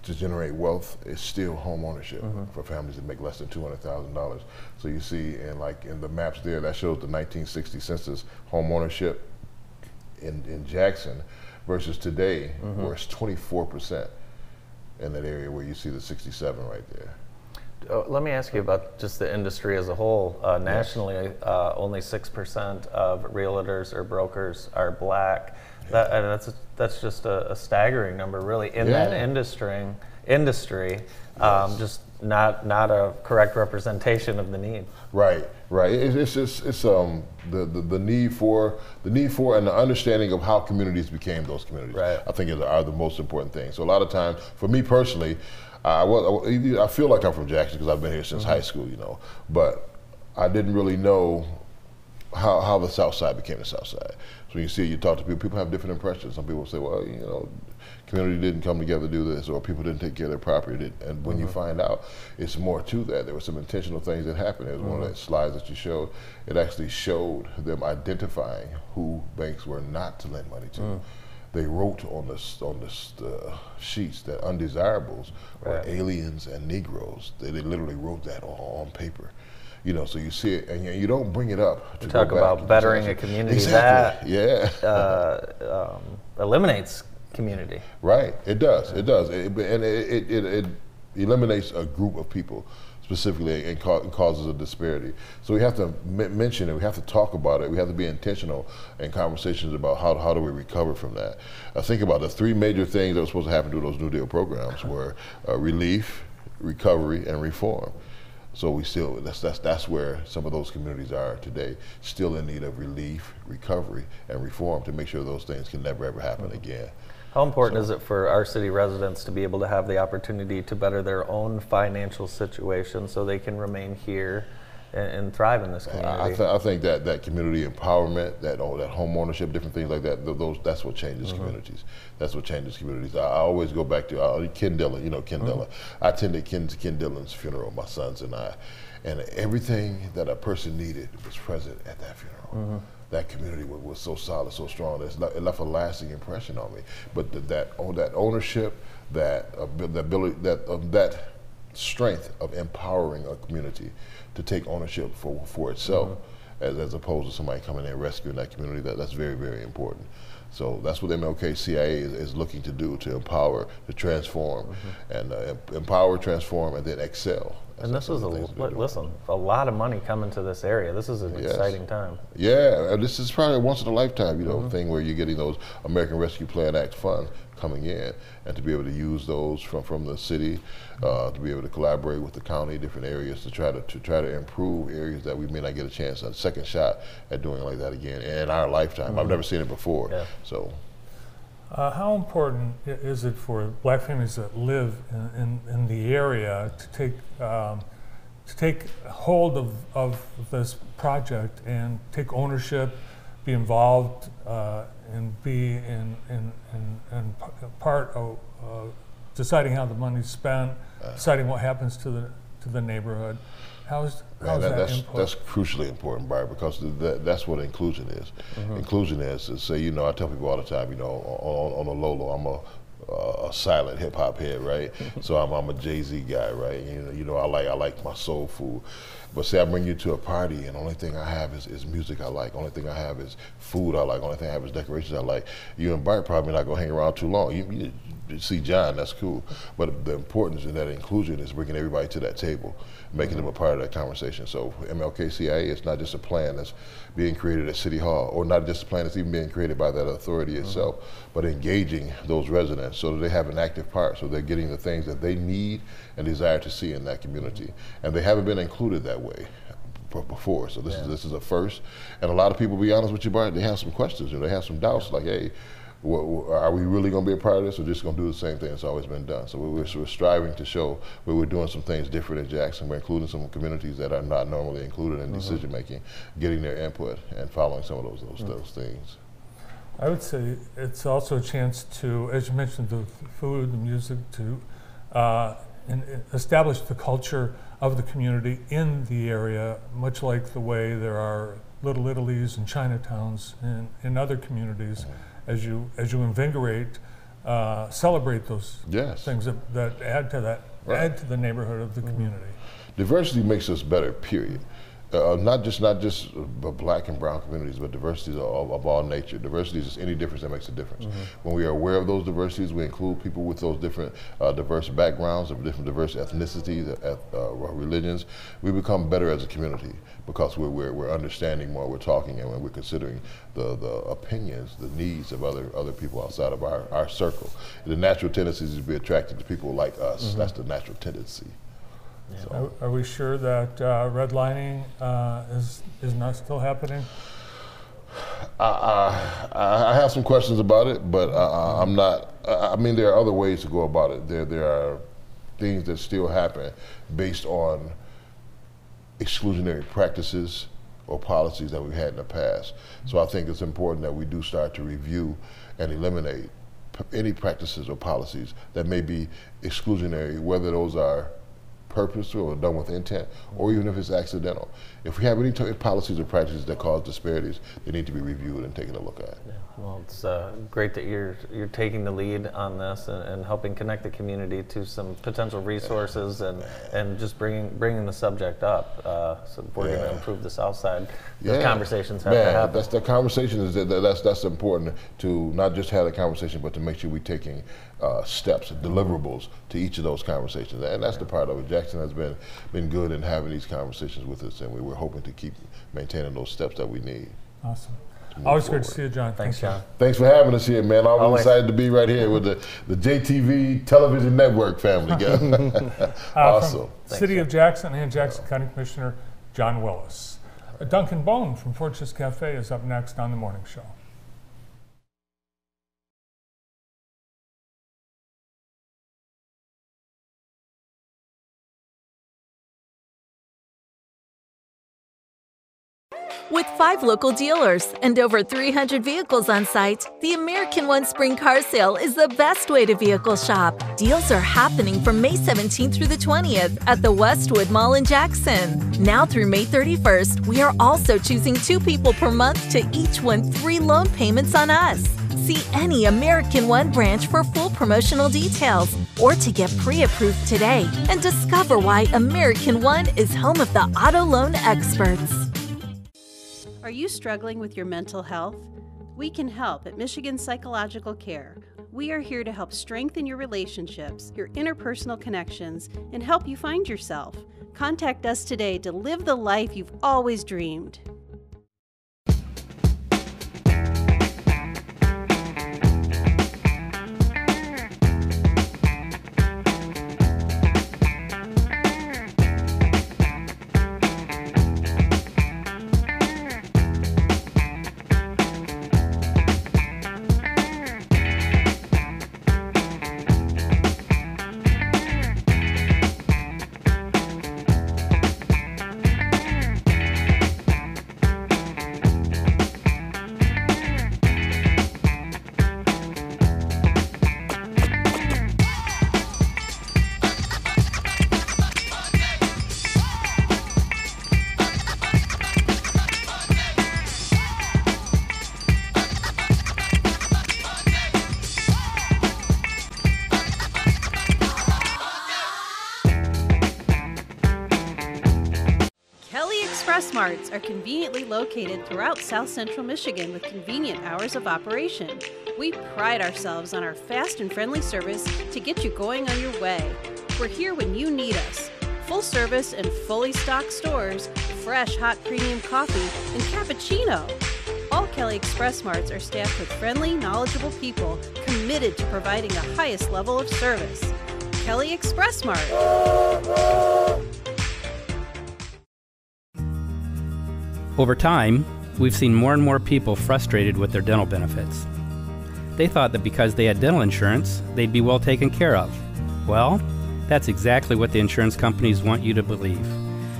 to generate wealth is still home ownership for families that make less than $200,000. So you see in the maps there, that shows the 1960 census home ownership in Jackson versus today, where it's 24%. In that area where you see the 67 right there. Let me ask you about just the industry as a whole. Nationally, only 6% of realtors or brokers are black. That's just a staggering number, really, in that industry. Just not a correct representation of the need. Right. It's the need for and the understanding of how communities became those communities. I think are the most important things. So a lot of times, for me personally, I feel like I'm from Jackson because I've been here since high school, but I didn't really know how the South Side became the South Side. So when you see it, you talk to people have different impressions. Some people say, well, community didn't come together to do this, or people didn't take care of their property. And when you find out, it's more to that. There were some intentional things that happened. There was one of the slides that you showed. It actually showed them identifying who banks were not to lend money to. They wrote on the sheets that undesirables were aliens and Negroes. They literally wrote that on paper. So you see it, and you don't bring it up. To talk about bettering a community that eliminates community. Right, it does. It eliminates a group of people specifically and causes a disparity. So we have to mention it, we have to talk about it, we have to be intentional in conversations about how do we recover from that. Think about the 3 major things that were supposed to happen to those New Deal programs were relief, recovery, and reform. So we still, that's where some of those communities are today, still in need of relief, recovery, and reform to make sure those things can never ever happen again. How important is it for our city residents to be able to have the opportunity to better their own financial situation so they can remain here and thrive in this community. I think that community empowerment, that home ownership, different things like that, that's what changes communities. That's what changes communities. I always go back to Ken Dillon. You know Ken Dillon. I attended Ken Dillon's funeral, my sons and I, and everything that a person needed was present at that funeral. That community was so solid, so strong. It left a lasting impression on me. But that ownership, that ability, that strength of empowering a community to take ownership for itself, as opposed to somebody coming in and rescuing that community, that's very, very important. So that's what MLK-CIA is looking to do, to empower, to transform, and empower, transform, and then excel. And this is, a lot of money coming to this area. This is an exciting time. Yeah, and this is probably a once in a lifetime, thing where you're getting those American Rescue Plan Act funds coming in, and to be able to use those from the city, to be able to collaborate with the county, different areas to try to improve areas that we may not get a chance, a second shot at doing like that again in our lifetime. I've never seen it before. Yeah. So. How important is it for Black families that live in the area to take hold of this project and take ownership, be involved, and be in part of deciding how the money's spent, deciding what happens to the neighborhood? How's that input? That's crucially important, Barry, because that's what inclusion is. Inclusion is to say, I tell people all the time, on a low, I'm a silent hip hop head, right? So I'm a Jay-Z guy, right? I like my soul food. But say I bring you to a party and the only thing I have is music I like. Only thing I have is food I like. Only thing I have is decorations I like. You and Bart probably not gonna hang around too long. You see John, that's cool. But the importance in that inclusion is bringing everybody to that table, making them a part of that conversation. So MLK-CIA is not just a plan that's being created at City Hall, or not just a plan that's even being created by that authority itself, but engaging those residents so that they have an active part, so they're getting the things that they need and desire to see in that community. And they haven't been included that way before, so this is a first. And a lot of people, to be honest with you, Bart, they have some questions, they have some doubts, like, hey, are we really going to be a part of this, or just going to do the same thing that's always been done? So we're striving to show where we're doing some things different in Jackson. We're including some communities that are not normally included in decision making, getting their input and following some of those things. I would say it's also a chance to, as you mentioned, the food, the music, to establish the culture of the community in the area, much like the way there are Little Italies and Chinatowns in other communities. As you invigorate, celebrate those things that add to the neighborhood of the community. Diversity makes us better, period. Not just Black and brown communities, but diversity of all nature. Diversity is just any difference that makes a difference. When we are aware of those diversities, we include people with those different diverse backgrounds, of different diverse ethnicities, religions. We become better as a community because we're understanding more, we're talking, and we're considering the opinions, the needs of other people outside of our circle. The natural tendency is to be attracted to people like us. That's the natural tendency. So. Are we sure that redlining is not still happening? I have some questions about it, but I'm not. I mean, there are other ways to go about it. There are things that still happen based on exclusionary practices or policies that we've had in the past. So I think it's important that we do start to review and eliminate any practices or policies that may be exclusionary, whether those are purposeful or done with intent, or even if it's accidental. If we have any policies or practices that cause disparities, they need to be reviewed and taken a look at. Yeah. Well, it's great that you're taking the lead on this and helping connect the community to some potential resources and just bringing the subject up. So we're going to improve the South Side. Those conversations have to happen. That's the conversation. That's important to not just have the conversation, but to make sure we're taking steps, deliverables to each of those conversations. And that's the part of it. Jackson has been good in having these conversations with us, and we're hoping to keep maintaining those steps that we need. Awesome. Always good to see you, John. Thanks, John. Thanks for having us here, man. I'm excited to be right here with the JTV Television Network family. Awesome. City of Jackson and Jackson County Commissioner John Willis. Duncan Bone from Fortress Cafe is up next on The Morning Show. With 5 local dealers and over 300 vehicles on site, the American One Spring Car Sale is the best way to vehicle shop. Deals are happening from May 17th through the 20th at the Westwood Mall in Jackson. Now through May 31st, we are also choosing 2 people per month to each win 3 loan payments on us. See any American One branch for full promotional details or to get pre-approved today and discover why American One is home of the auto loan experts. Are you struggling with your mental health? We can help at Michigan Psychological Care. We are here to help strengthen your relationships, your interpersonal connections, and help you find yourself. Contact us today to live the life you've always dreamed. Marts are conveniently located throughout South Central Michigan with convenient hours of operation. We pride ourselves on our fast and friendly service to get you going on your way. We're here when you need us. Full service and fully stocked stores, fresh hot premium coffee, and cappuccino. All Kelly Express Marts are staffed with friendly, knowledgeable people committed to providing the highest level of service. Kelly Express Mart. Over time, we've seen more and more people frustrated with their dental benefits. They thought that because they had dental insurance, they'd be well taken care of. Well, that's exactly what the insurance companies want you to believe.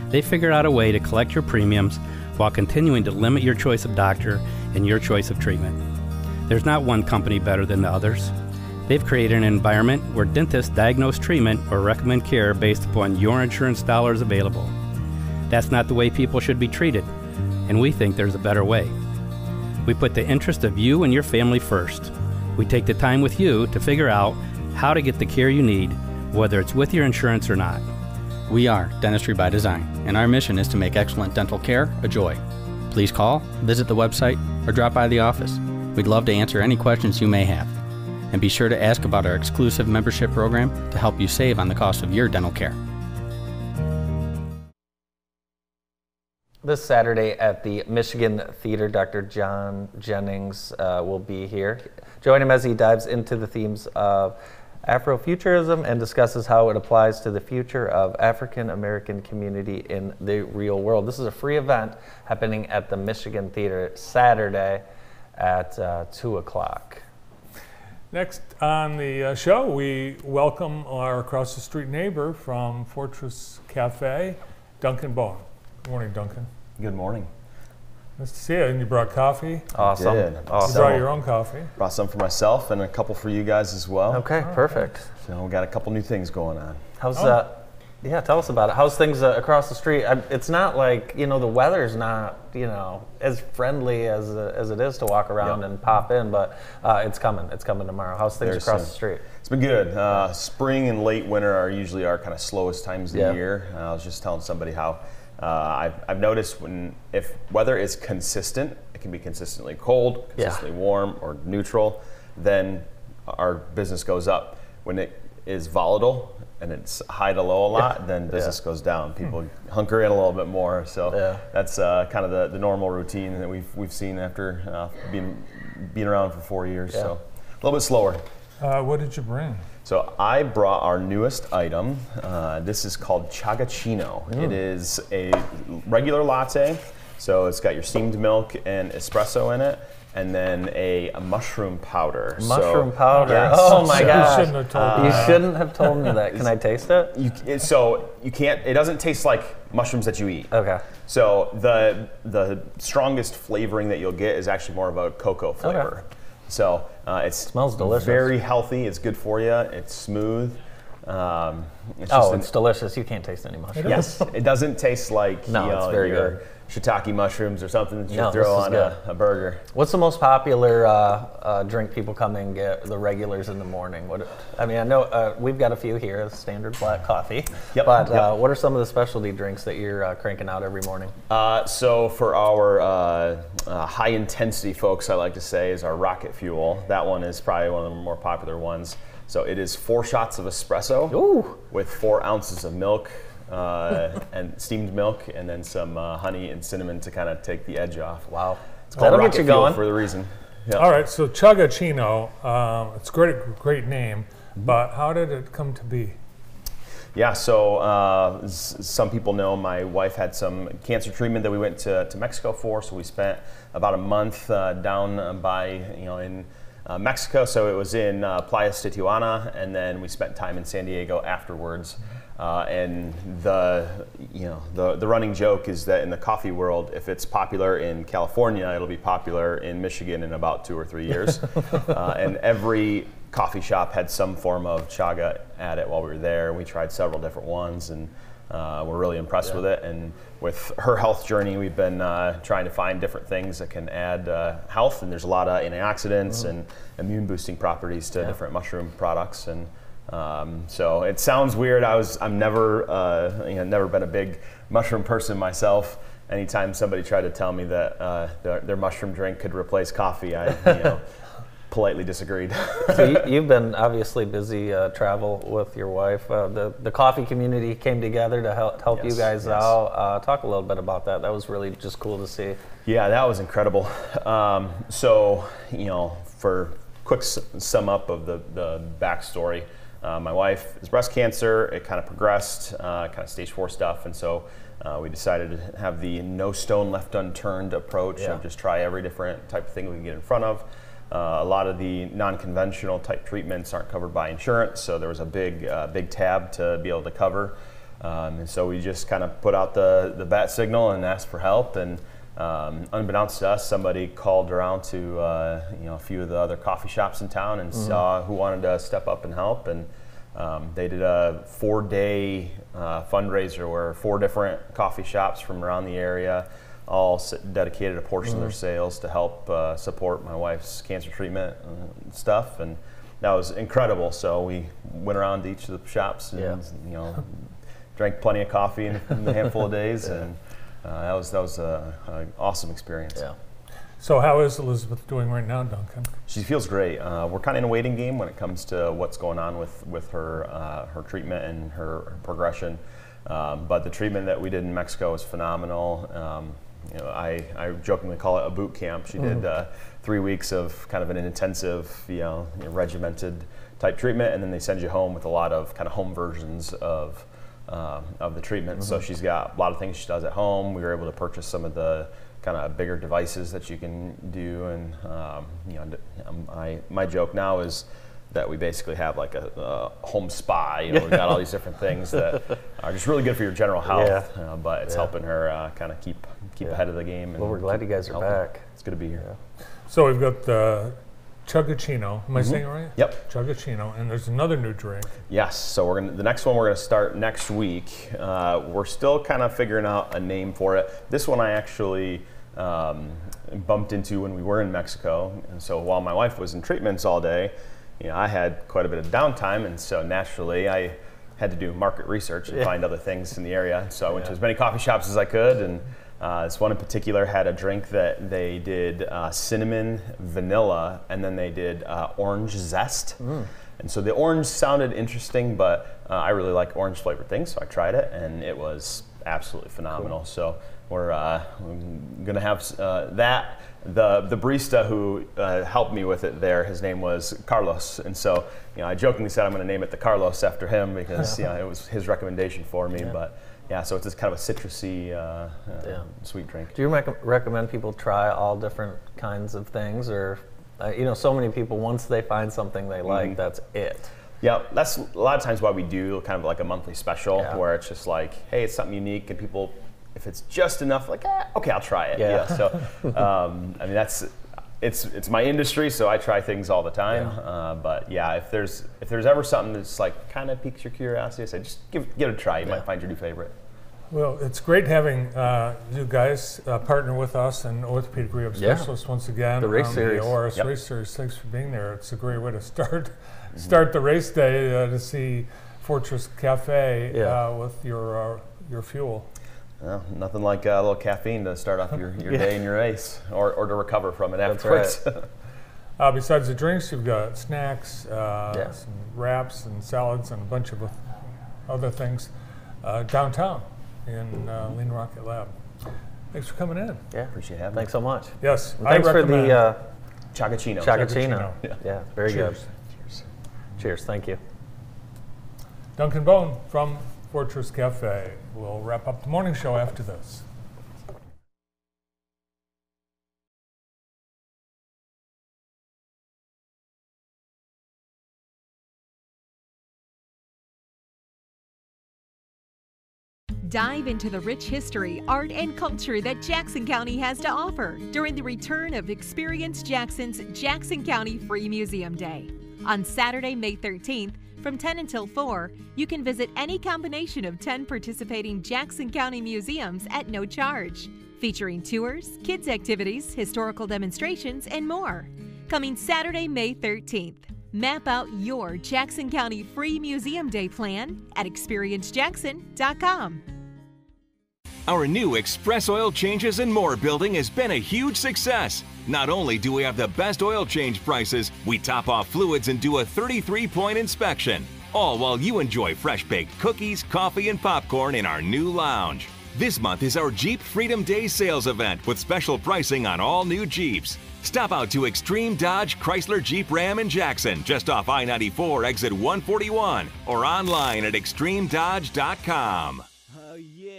They figured out a way to collect your premiums while continuing to limit your choice of doctor and your choice of treatment. There's not one company better than the others. They've created an environment where dentists diagnose treatment or recommend care based upon your insurance dollars available. That's not the way people should be treated, and we think there's a better way. We put the interest of you and your family first. We take the time with you to figure out how to get the care you need, whether it's with your insurance or not. We are Dentistry by Design, and our mission is to make excellent dental care a joy. Please call, visit the website, or drop by the office. We'd love to answer any questions you may have. And be sure to ask about our exclusive membership program to help you save on the cost of your dental care. This Saturday at the Michigan Theater, Dr. John Jennings will be here. Join him as he dives into the themes of Afrofuturism and discusses how it applies to the future of African American community in the real world. This is a free event happening at the Michigan Theater Saturday at 2 o'clock. Next on the show, we welcome our across the street neighbor from Fortress Cafe, Duncan Bowen. Good morning, Duncan. Good morning. Nice to see you. And you brought coffee. Awesome. I did. Awesome. You brought your own coffee. Brought some for myself and a couple for you guys as well. Okay, perfect. So we got a couple new things going on. How's yeah, tell us about it. How's things across the street? It's not like, the weather's not, as friendly as it is to walk around and pop in, but it's coming. It's coming tomorrow. How's things across the street? It's been good. Spring and late winter are usually our kind of slowest times of the year. I was just telling somebody how I've noticed if weather is consistent, it can be consistently cold, consistently warm, or neutral, then our business goes up. When it is volatile and it's high to low a lot, then business goes down. People hunker in a little bit more. So that's kind of the normal routine that we've seen after being around for 4 years. So a little bit slower. What did you bring? So I brought our newest item. This is called Chagachino. It is a regular latte. So it's got your steamed milk and espresso in it. and then a mushroom powder. Mushroom powder. Yes. Oh my gosh! You shouldn't have told me You that. shouldn't have told me that. Can I taste it? So you can't. It doesn't taste like mushrooms that you eat. Okay. So the strongest flavoring that you'll get is actually more of a cocoa flavor. So it smells delicious. Very healthy. It's good for you. It's smooth. It's delicious. You can't taste any mushrooms. Yes, it doesn't taste like it's very your good. Shiitake mushrooms or something that you No, throw this is on good. a burger. What's the most popular drink people come and get? The regulars in the morning. I know we've got a few here. Standard black coffee. Yep. But what are some of the specialty drinks that you're cranking out every morning? So for our high intensity folks, I like to say, is our Rocket Fuel. That one is probably one of the more popular ones. So it is 4 shots of espresso with 4 ounces of milk. And steamed milk, and then some honey and cinnamon to kind of take the edge off. Wow. It's called That'll Rocket get you Fuel going. for the reason. Yeah. All right, so Chugachino, it's a great name, but how did it come to be? Yeah, so some people know my wife had some cancer treatment that we went to Mexico for, so we spent about a month down by, in Mexico. So it was in Playas de Tijuana, and then we spent time in San Diego afterwards. And the running joke is that in the coffee world, if it's popular in California, it'll be popular in Michigan in about 2 or 3 years. And every coffee shop had some form of chaga at it while we were there. We tried several different ones, and we're really impressed with it. And with her health journey, we've been trying to find different things that can add health. And there's a lot of antioxidants and immune boosting properties to different mushroom products. And so it sounds weird. I'm never been a big mushroom person myself. Anytime somebody tried to tell me that their mushroom drink could replace coffee, I politely disagreed. So you've been obviously busy travel with your wife. The coffee community came together to help you guys out. Talk a little bit about that. That was really just cool to see. Yeah, that was incredible. So for quick sum up of the backstory. My wife has breast cancer. It kind of progressed, kind of stage 4 stuff, and so we decided to have the no stone left unturned approach of just try every different type of thing we can get in front of. A lot of the non-conventional type treatments aren't covered by insurance, so there was a big tab to be able to cover, and so we just kind of put out the bat signal and asked for help. And unbeknownst to us, somebody called around to a few of the other coffee shops in town and saw who wanted to step up and help, and they did a 4-day fundraiser where 4 different coffee shops from around the area all dedicated a portion of their sales to help support my wife's cancer treatment and stuff, and that was incredible. So we went around to each of the shops and drank plenty of coffee in a handful of days, and that was an awesome experience. Yeah. So how is Elizabeth doing right now, Duncan? She feels great. We're kind of in a waiting game when it comes to what's going on with her treatment and her progression. But the treatment that we did in Mexico was phenomenal. I jokingly call it a boot camp. She did 3 weeks of kind of an intensive, regimented type treatment, and then they send you home with a lot of kind of home versions of the treatment. So she's got a lot of things she does at home. We were able to purchase some of the kind of bigger devices that you can do, and my joke now is that we basically have like a home spa. We've got all these different things that are just really good for your general health, but it's helping her kind of keep ahead of the game. Well, we're glad you guys are back. It's good to be here. So we've got the Chugachino. Am I saying it right? Yep. Chugachino, and there's another new drink. Yes. So the next one we're gonna start next week. We're still kind of figuring out a name for it. This one I actually bumped into when we were in Mexico, and so while my wife was in treatments all day, I had quite a bit of downtime, and so naturally I had to do market research and find other things in the area. So I went to as many coffee shops as I could, and this one in particular had a drink that they did cinnamon, vanilla, and then they did orange zest. And so the orange sounded interesting, but I really like orange flavored things, so I tried it, and it was absolutely phenomenal. Cool. So we're gonna have that. The barista who helped me with it there, his name was Carlos, and so I jokingly said I'm going to name it the Carlos after him because it was his recommendation for me. But Yeah, so it's just kind of a citrusy, sweet drink. Do you recommend people try all different kinds of things, or you know, so many people, once they find something they like, that's it? Yeah, that's a lot of times why we do kind of like a monthly special where it's just like, hey, it's something unique, and people, if it's just enough, like, okay, I'll try it. Yeah. So, I mean, it's my industry, so I try things all the time. But yeah, if there's ever something that's like kind of piques your curiosity, I say just give it a try. You might find your new favorite. Well, it's great having you guys partner with us and Orthopedic Rehab Specialists once again. The race series. The ORS Race Series. Thanks for being there. It's a great way to start the race day to see Fortress Cafe with your fuel. Well, nothing like a little caffeine to start off your day and your race, or to recover from it afterwards. Right. Besides the drinks, you've got snacks, some wraps and salads and a bunch of other things downtown in Lean Rocket Lab. Thanks for coming in. Yeah, appreciate having me. Thanks so much. Yes, and thanks for the Chagachino. Yeah, very good. Cheers. Thank you. Duncan Bone from Fortress Cafe. We'll wrap up the morning show after this. Dive into the rich history, art, and culture that Jackson County has to offer during the return of Experience Jackson's Jackson County Free Museum Day. On Saturday, May 13th, from 10 until 4, you can visit any combination of 10 participating Jackson County museums at no charge, featuring tours, kids' activities, historical demonstrations, and more. Coming Saturday, May 13th. Map out your Jackson County Free Museum Day plan at experiencejackson.com. Our new Express Oil Changes and More building has been a huge success. Not only do we have the best oil change prices, we top off fluids and do a 33-point inspection. All while you enjoy fresh-baked cookies, coffee, and popcorn in our new lounge. This month is our Jeep Freedom Day sales event with special pricing on all new Jeeps. Stop out to Extreme Dodge Chrysler Jeep Ram in Jackson, just off I-94 exit 141, or online at extremedodge.com. Oh yeah!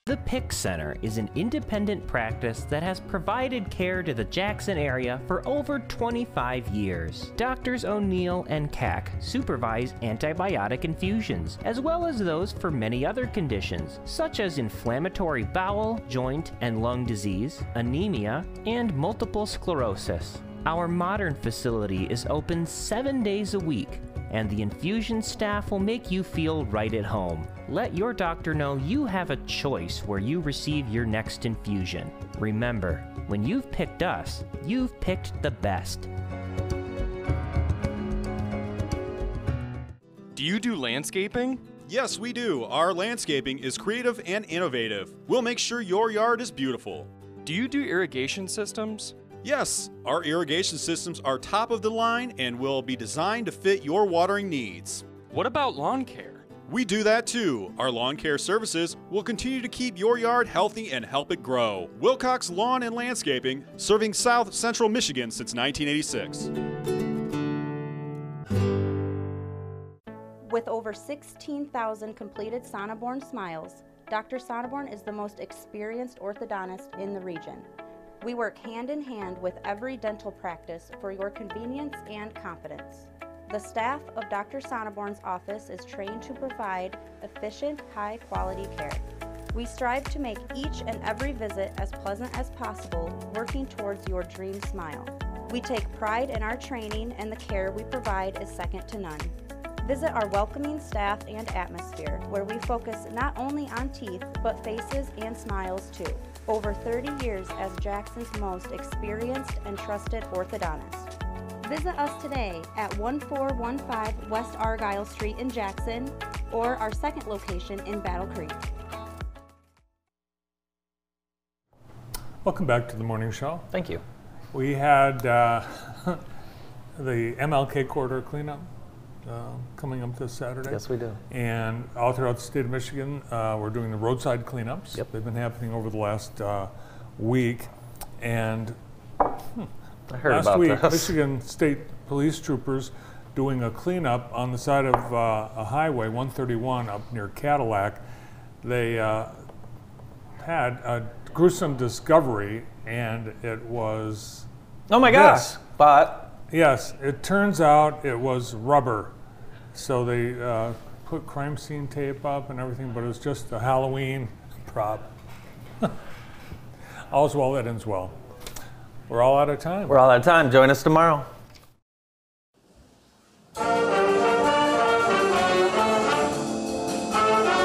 The PIC Center is an independent practice that has provided care to the Jackson area for over 25 years. Doctors O'Neill and Cack supervise antibiotic infusions, as well as those for many other conditions, such as inflammatory bowel, joint, and lung disease, anemia, and multiple sclerosis. Our modern facility is open 7 days a week, and the infusion staff will make you feel right at home. Let your doctor know you have a choice where you receive your next infusion. Remember, when you've picked us, you've picked the best. Do you do landscaping? Yes, we do. Our landscaping is creative and innovative. We'll make sure your yard is beautiful. Do you do irrigation systems? Yes, our irrigation systems are top of the line and will be designed to fit your watering needs. What about lawn care? We do that too. Our lawn care services will continue to keep your yard healthy and help it grow. Wilcox Lawn and Landscaping, serving South Central Michigan since 1986. With over 16,000 completed Sonneborn smiles, Dr. Sonneborn is the most experienced orthodontist in the region. We work hand in hand with every dental practice for your convenience and confidence. The staff of Dr. Sonneborn's office is trained to provide efficient, high-quality care. We strive to make each and every visit as pleasant as possible, working towards your dream smile. We take pride in our training, and the care we provide is second to none. Visit our welcoming staff and atmosphere, where we focus not only on teeth, but faces and smiles too. Over 30 years as Jackson's most experienced and trusted orthodontist. Visit us today at 1415 West Argyle Street in Jackson, or our second location in Battle Creek. Welcome back to the morning show. Thank you. We had the MLK corridor cleanup coming up this Saturday. Yes, we do. And all throughout the state of Michigan, we're doing the roadside cleanups. Yep. They've been happening over the last week. And I heard last about week, this. Michigan State Police troopers doing a cleanup on the side of a highway, 131, up near Cadillac. they had a gruesome discovery, and it was... Oh my gosh, but... Yes, it turns out it was rubber. So they put crime scene tape up and everything, but it was just a Halloween prop. All's well that ends well. We're all out of time. We're all out of time. Join us tomorrow.